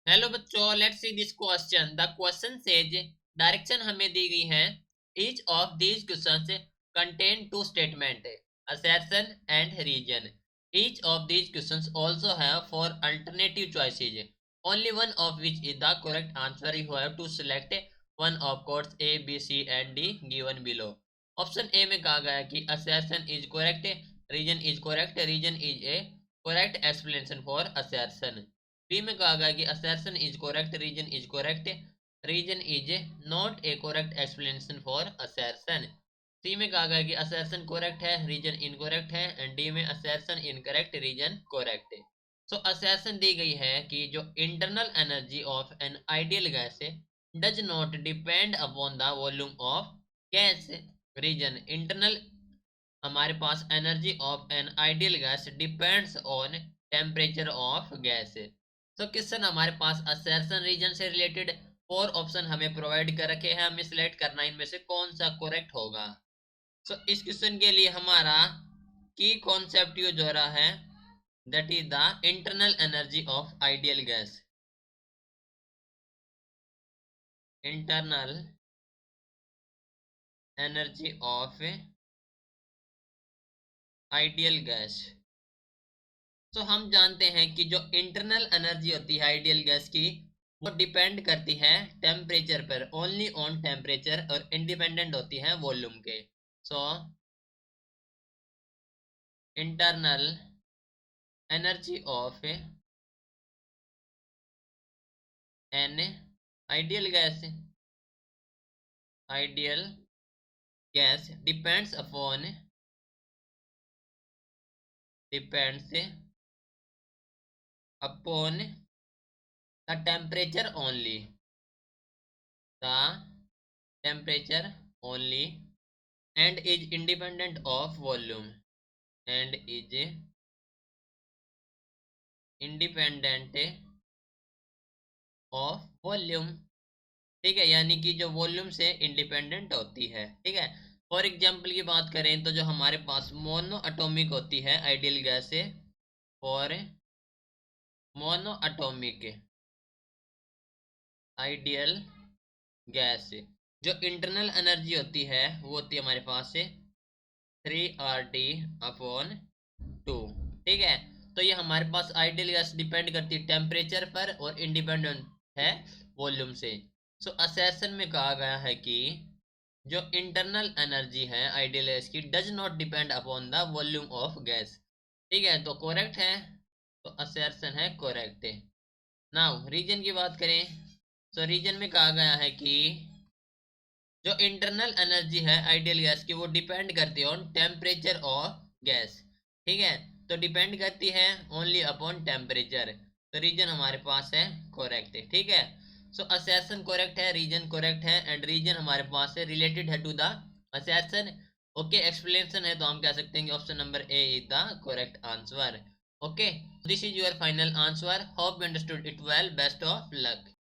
Hello बच्चों, let's see this question. The question says, direction हमें दी गई है। Each of these questions contain two statement, assertion and reason. Each of these questions also have four alternative choices, only one of which is the correct answer. You have to select one of codes A B C and D given below. Option A में कहा गया कि assertion is correct, reason is correct, reason is A correct explanation for assertion। B में कहा गया कि assertion is correct, region is correct, region is not a correct explanation for assertion। सी में कहा गया कि assertion correct है, region incorrect है, एंड डी में assertion incorrect, region correct है। सो assertion दी गई है कि जो internal energy of an ideal gas does not depend upon the volume of gas। region internal हमारे पास energy of an ideal gas depends on temperature of gas. तो question हमारे पास असर्शन रीजन से रिलेटेड फोर ऑप्शन हमें provide कर रखे हैं, हमें सिलेक्ट करना इनमें से कौन सा करेक्ट होगा। सो इस क्वेश्चन के लिए हमारा की कॉन्सेप्ट यूज हो रहा है, that is the internal energy of ideal gas. Internal energy of ideal gas. तो हम जानते हैं कि जो इंटरनल एनर्जी होती है आइडियल गैस की, वो डिपेंड करती है टेम्परेचर पर, ओनली ऑन टेम्परेचर, और इंडिपेंडेंट होती है वॉल्यूम के। So internal energy of an ideal gas, ideal gas depends upon the temperature only, the temperature only, and is independent of volume, and is independent of volume। ठीक है, यानी कि जो volume से इंडिपेंडेंट होती है। ठीक है, फॉर एग्जाम्पल की बात करें तो जो हमारे पास मोनो अटोमिक होती है आइडियल गैस से, for mono atomic ideal gas, जो इंटरनल एनर्जी होती है वो होती है हमारे पास से 3RT/2। ठीक है, तो ये हमारे पास आइडियल गैस डिपेंड करती है टेम्परेचर पर और इंडिपेंडेंट है वॉल्यूम से। सो असर्शन में कहा गया है कि जो इंटरनल एनर्जी है आइडियल गैस की does not depend upon the volume of gas. ठीक है, तो करेक्ट है, तो असर्शन है करेक्ट। नाउ रीजन की बात करें, तो रीजन में कहा गया है कि जो इंटरनल एनर्जी है आइडियल गैस की वो डिपेंड करती है ऑन टेम्परेचर ऑफ गैस। ठीक है, तो डिपेंड करती है ओनली अपॉन टेम्परेचर, तो रीजन हमारे पास है करेक्ट है। ठीक है, सो असर्शन करेक्ट है, रीजन करेक्ट है, एंड रीजन हमारे पास है रिलेटेड है to the assertion. Okay, explanation है तो हम कह सकते हैं कि option number A is the correct answer. Okay, this is your final answer, hope you understood it well, best of luck.